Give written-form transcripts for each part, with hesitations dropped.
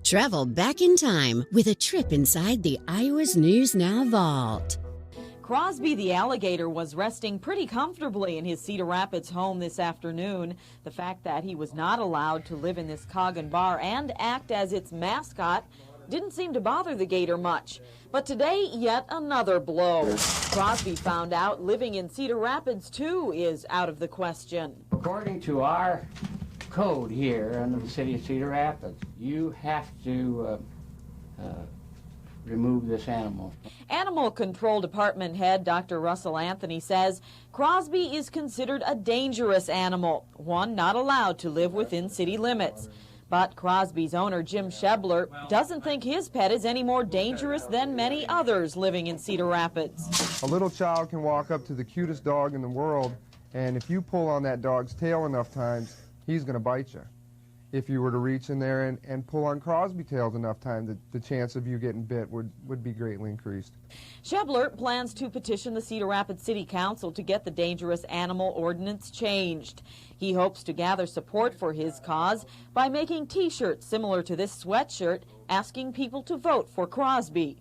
Travel back in time with a trip inside the Iowa's News Now vault. Crosby the alligator was resting pretty comfortably in his Cedar Rapids home this afternoon. The fact that he was not allowed to live in this Coggin bar and act as its mascot didn't seem to bother the gator much. But today, yet another blow. Crosby found out living in Cedar Rapids, too, is out of the question. According to our code here under the city of Cedar Rapids, you have to remove this animal. Animal Control Department head Dr. Russell Anthony says Crosby is considered a dangerous animal, one not allowed to live within city limits. But Crosby's owner, Jim Shebler, doesn't think his pet is any more dangerous than many others living in Cedar Rapids. A little child can walk up to the cutest dog in the world, and if you pull on that dog's tail enough times, he's going to bite you. If you were to reach in there and pull on Crosby tails enough time, the chance of you getting bit would be greatly increased. Shebler plans to petition the Cedar Rapids City Council to get the dangerous animal ordinance changed. He hopes to gather support for his cause by making T-shirts similar to this sweatshirt, asking people to vote for Crosby.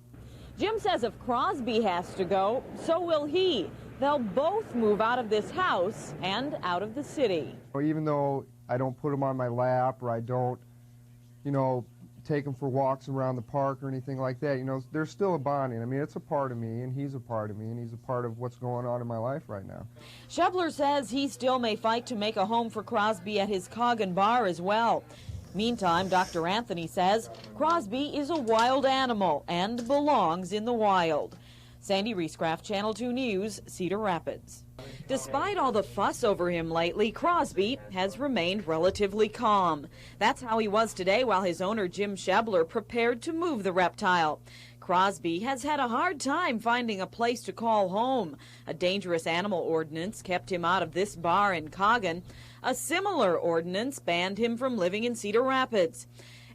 Jim says if Crosby has to go, so will he. They'll both move out of this house and out of the city. Even though I don't put him on my lap, or I don't, take him for walks around the park or anything like that, there's still a bonding. I mean, it's a part of me, and he's a part of me, and he's a part of what's going on in my life right now. Shebler says he still may fight to make a home for Crosby at his Coggin bar as well. Meantime, Dr. Anthony says Crosby is a wild animal and belongs in the wild. Sandy Reescraft, Channel 2 News, Cedar Rapids. Despite all the fuss over him lately, Crosby has remained relatively calm. That's how he was today while his owner, Jim Shebler, prepared to move the reptile. Crosby has had a hard time finding a place to call home. A dangerous animal ordinance kept him out of this bar in Coggin. A similar ordinance banned him from living in Cedar Rapids.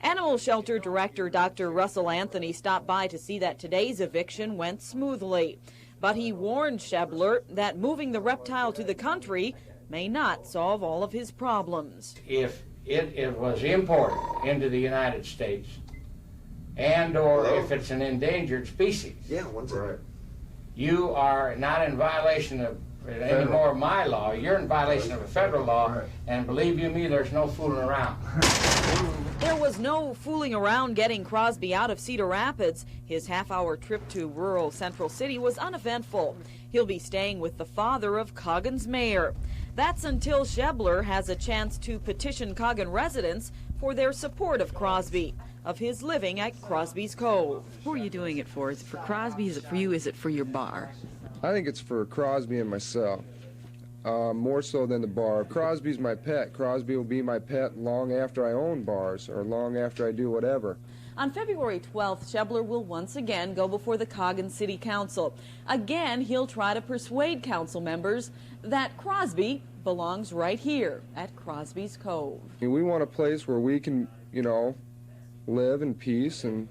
Animal Shelter Director Dr. Russell Anthony stopped by to see that today's eviction went smoothly. But he warned Shebler that moving the reptile to the country may not solve all of his problems. If it was imported into the United States, and or if it's an endangered species, you are not in violation of any more of my law. You're in violation of a federal law, and believe you me, there's no fooling around. There was no fooling around getting Crosby out of Cedar Rapids. His half-hour trip to rural Central City was uneventful. He'll be staying with the father of Coggin's mayor. That's until Shebler has a chance to petition Coggin residents for their support of Crosby, of his living at Crosby's Cove. Who are you doing it for? Is it for Crosby? Is it for you? Is it for your bar? I think it's for Crosby and myself, more so than the bar. Crosby's my pet. Crosby will be my pet long after I own bars or long after I do whatever. On February 12th, Shebler will once again go before the Coggin City Council. Again, he'll try to persuade council members that Crosby belongs right here at Crosby's Cove. We want a place where we can, live in peace and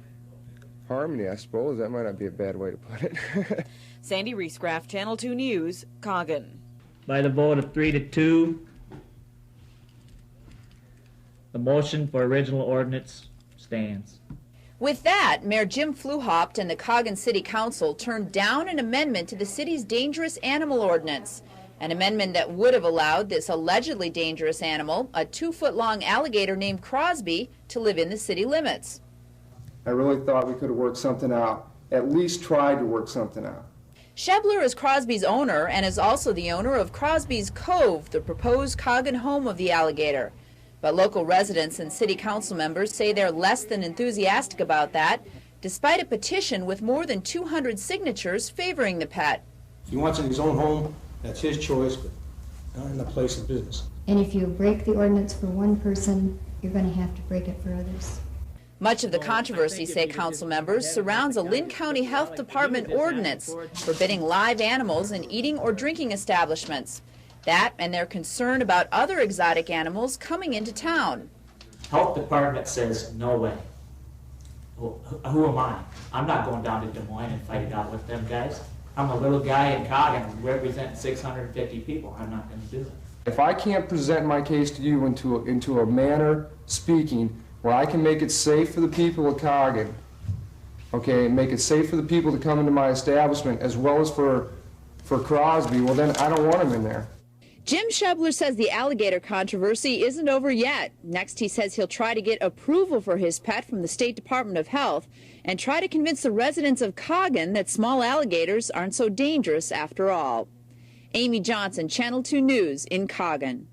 harmony, I suppose. That might not be a bad way to put it. Sandy Reescraft, Channel 2 News, Coggin. By the vote of 3-2, the motion for original ordinance stands. With that, Mayor Jim Fluhopt and the Coggin City Council turned down an amendment to the city's dangerous animal ordinance, an amendment that would have allowed this allegedly dangerous animal, a 2-foot-long alligator named Crosby, to live in the city limits. I really thought we could have worked something out, at least tried to work something out. Shebler is Crosby's owner and is also the owner of Crosby's Cove, the proposed Coggin home of the alligator. But local residents and city council members say they're less than enthusiastic about that, despite a petition with more than 200 signatures favoring the pet. If he wants it in his own home, that's his choice, but not in the place of business. And if you break the ordinance for one person, you're going to have to break it for others. Much of the controversy, say council members, surrounds a Linn County Health Department ordinance forbidding live animals in eating or drinking establishments. That and their concern about other exotic animals coming into town. Health department says no way. Well, who am I? I'm not going down to Des Moines and fight it out with them guys. I'm a little guy in Coggin representing 650 people. I'm not going to do it. If I can't present my case to you into a manner speaking where I can make it safe for the people of Coggin, okay, make it safe for the people to come into my establishment as well as for Crosby, well then I don't want him in there. Jim Shebler says the alligator controversy isn't over yet. Next, he says he'll try to get approval for his pet from the State Department of Health and try to convince the residents of Coggin that small alligators aren't so dangerous after all. Amy Johnson, Channel 2 News in Coggin.